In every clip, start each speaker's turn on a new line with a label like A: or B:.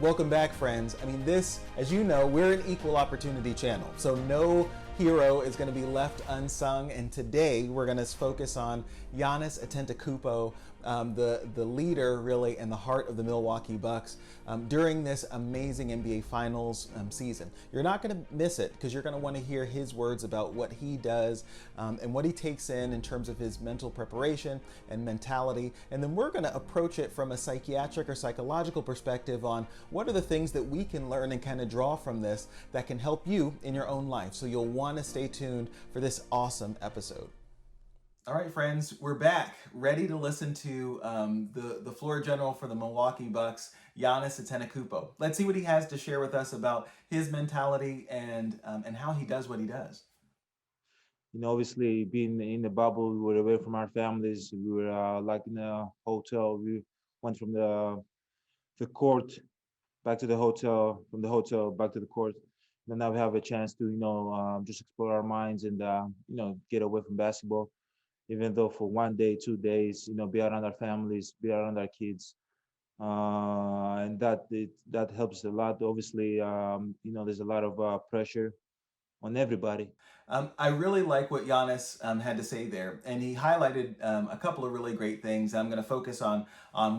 A: Welcome back, friends. I mean, this, as you know, we're an equal opportunity channel, so no hero is going to be left unsung. And today we're going to focus on Giannis Antetokounmpo, the leader, really, and the heart of the Milwaukee Bucks during this amazing NBA Finals season. You're not going to miss it because you're going to want to hear his words about what he does and what he takes in terms of his mental preparation and mentality. And then we're going to approach it from a psychiatric or psychological perspective on what are the things that we can learn and kind of draw from this that can help you in your own life. So you'll want to stay tuned for this awesome episode. All right, friends, we're back, ready to listen to the floor general for the Milwaukee Bucks, Giannis Antetokounmpo. Let's see what he has to share with us about his mentality and how he does what he does.
B: You know, obviously being in the bubble, we were away from our families. We were like in a hotel. We went from the court back to the hotel, from the hotel back to the court. And now we have a chance to, just explore our minds and, get away from basketball, even though for 1 day, 2 days, be around our families, be around our kids. And that helps a lot. Obviously, there's a lot of pressure on everybody.
A: I really like what Giannis had to say there, and he highlighted a couple of really great things. I'm going to focus on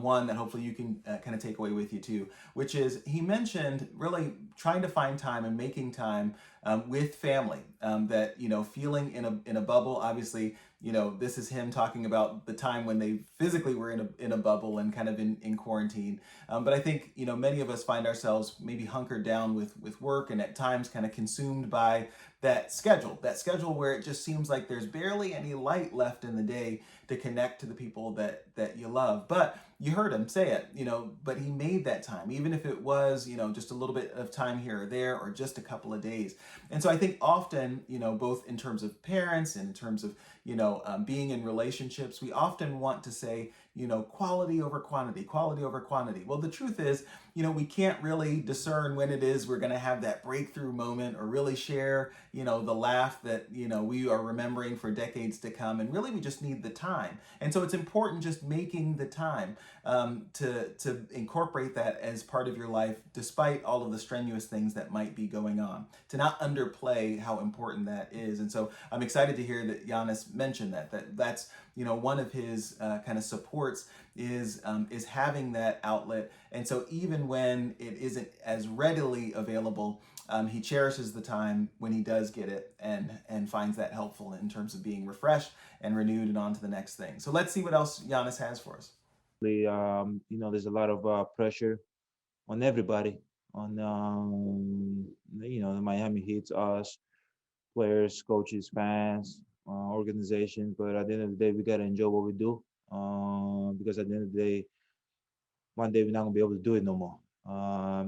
A: one that hopefully you can kind of take away with you too, which is he mentioned really trying to find time and making time with family. That feeling in a bubble. Obviously, this is him talking about the time when they physically were in a bubble and kind of in quarantine. But I think many of us find ourselves maybe hunkered down with work and at times kind of consumed by that schedule where it just seems like there's barely any light left in the day to connect to the people that you love. But you heard him say it, but he made that time, even if it was, just a little bit of time here or there or just a couple of days. And so I think often, both in terms of parents and in terms of, being in relationships, we often want to say, quality over quantity, quality over quantity. Well, the truth is, we can't really discern when it is we're going to have that breakthrough moment or really share, the laugh that, we are remembering for decades to come. And really, we just need the time. And so it's important just making the time to incorporate that as part of your life, despite all of the strenuous things that might be going on, to not underplay how important that is. And so I'm excited to hear that Giannis mentioned that's one of his kind of supports is having that outlet. And so even when it isn't as readily available, he cherishes the time when he does get it and finds that helpful in terms of being refreshed and renewed and on to the next thing. So let's see what else Giannis has for us.
B: There's a lot of pressure on everybody, on the Miami Heat, us, players, coaches, fans, organizations. But at the end of the day, we gotta enjoy what we do, because at the end of the day, one day we're not gonna be able to do it no more.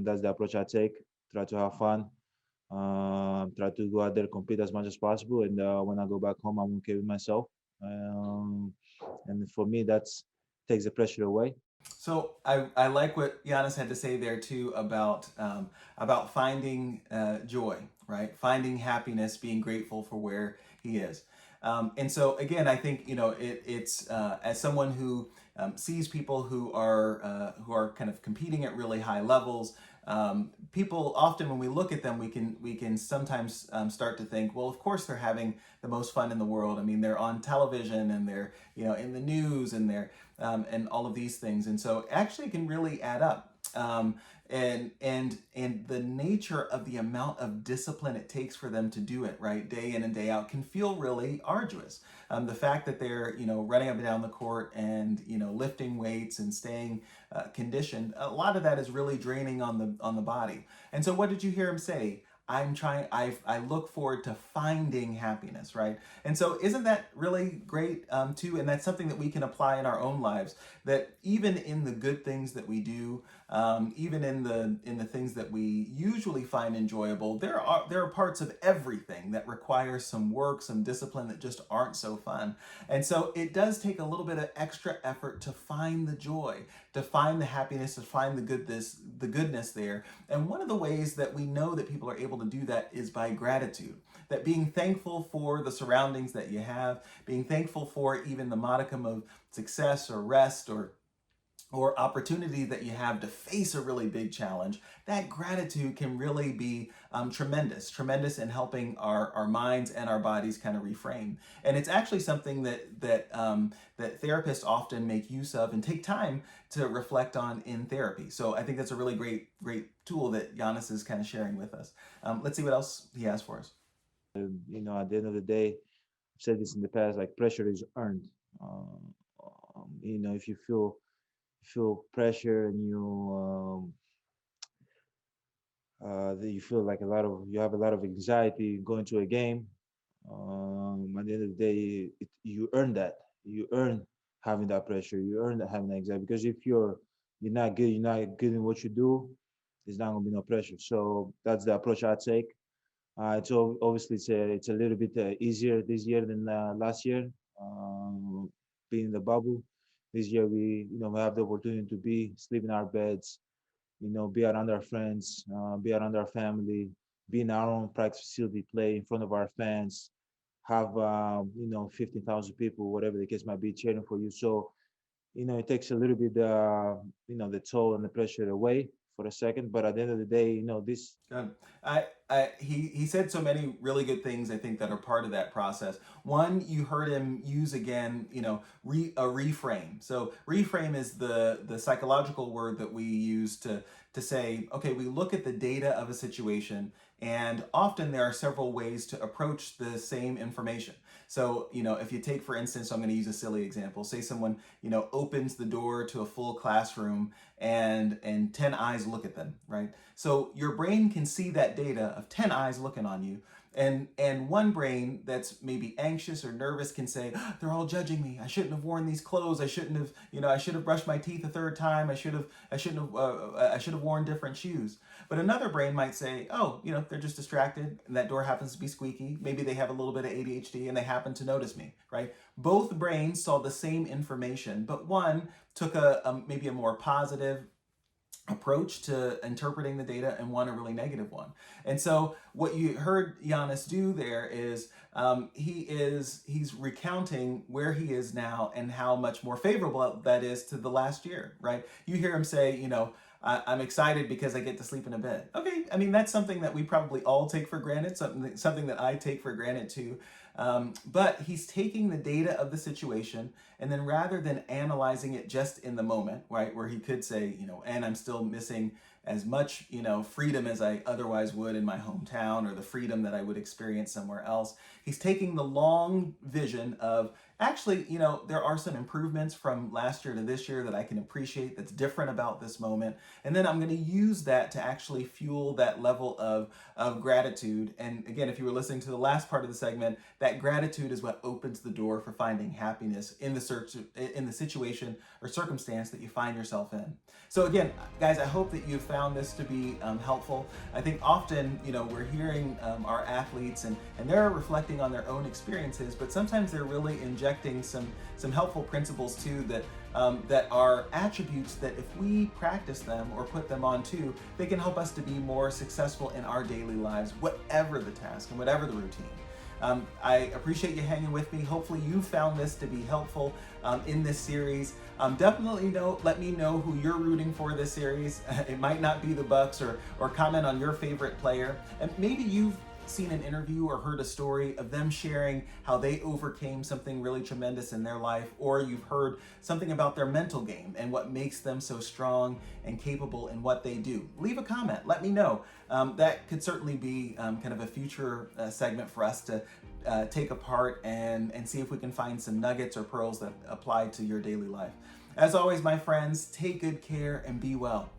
B: That's the approach I take. Try to have fun. Try to go out there, compete as much as possible, and when I go back home, I'm okay with myself. And for me, that's takes the pressure away.
A: So I like what Giannis had to say there too about finding joy, right? Finding happiness, being grateful for where he is. And so again, I think it's as someone who sees people who are kind of competing at really high levels. People often, when we look at them, we can sometimes start to think, well, of course they're having the most fun in the world. I mean, they're on television and they're in the news and they're and all of these things, and so actually it can really add up. And the nature of the amount of discipline it takes for them to do it right day in and day out can feel really arduous. The fact that they're running up and down the court and lifting weights and staying conditioned, a lot of that is really draining on the body. And so what did you hear him say? I look forward to finding happiness, right? And so isn't that really great too? And that's something that we can apply in our own lives, that even in the good things that we do, even in the things that we usually find enjoyable, there are parts of everything that require some work, some discipline that just aren't so fun. And so it does take a little bit of extra effort to find the joy, to find the happiness, to find the goodness there. And one of the ways that we know that people are able to do that is by gratitude. That being thankful for the surroundings that you have, being thankful for even the modicum of success or rest or or opportunity that you have to face a really big challenge, that gratitude can really be tremendous in helping our minds and our bodies kind of reframe. And it's actually something that therapists often make use of and take time to reflect on in therapy. So I think that's a really great tool that Giannis is kind of sharing with us. Let's see what else he has for us.
B: At the end of the day, I've said this in the past, like pressure is earned. Um, if you feel pressure and that you feel like you have a lot of anxiety going to a game. At the end of the day, you earn that. You earn having that pressure. You earn that having that anxiety because if you're not good in what you do, there's not gonna be no pressure. So that's the approach I take. Obviously it's a little bit easier this year than last year. Um, Being in the bubble, this year we have the opportunity to sleep in our beds, be around our friends, be around our family, be in our own practice facility, play in front of our fans, have 15,000 people, whatever the case might be, cheering for you. So it takes a little bit the toll and the pressure away for a second. But at the end of the day, this.
A: Good. He said so many really good things, I think, that are part of that process. One, you heard him use again, a reframe. So reframe is the psychological word that we use to say, okay, we look at the data of a situation, and often there are several ways to approach the same information. So, if you take, for instance, I'm going to use a silly example. Say someone, opens the door to a full classroom and 10 eyes look at them, right? So your brain can see that data of 10 eyes looking on you. And one brain that's maybe anxious or nervous can say, "Ah, they're all judging me. I shouldn't have worn these clothes. I should have brushed my teeth a third time. I should have worn different shoes." But another brain might say, "Oh, they're just distracted and that door happens to be squeaky. Maybe they have a little bit of ADHD and they happen to notice me," right? Both brains saw the same information, but one took maybe a more positive approach to interpreting the data and one a really negative one. And so what you heard Giannis do there is he's recounting where he is now and how much more favorable that is to the last year, right? You hear him say, I'm excited because I get to sleep in a bed. Okay, I mean, that's something that we probably all take for granted, something that I take for granted too. But he's taking the data of the situation, and then rather than analyzing it just in the moment, right, where he could say, and I'm still missing as much, freedom as I otherwise would in my hometown or the freedom that I would experience somewhere else. He's taking the long vision of actually, there are some improvements from last year to this year that I can appreciate that's different about this moment. And then I'm going to use that to actually fuel that level of gratitude. And again, if you were listening to the last part of the segment, that gratitude is what opens the door for finding happiness in the situation or circumstance that you find yourself in. So again, guys, I hope that you found this to be helpful. I think often, we're hearing our athletes and they're reflecting on their own experiences, but sometimes they're really injecting some helpful principles too that are attributes that if we practice them or put them on too, they can help us to be more successful in our daily lives, whatever the task and whatever the routine. I appreciate you hanging with me. Hopefully you found this to be helpful in this series. Definitely let me know who you're rooting for this series. It might not be the Bucks, or comment on your favorite player. And maybe you've seen an interview or heard a story of them sharing how they overcame something really tremendous in their life, or you've heard something about their mental game and what makes them so strong and capable in what they do. Leave a comment, let me know. That could certainly be kind of a future segment for us to take apart and see if we can find some nuggets or pearls that apply to your daily life. As always, my friends, take good care and be well.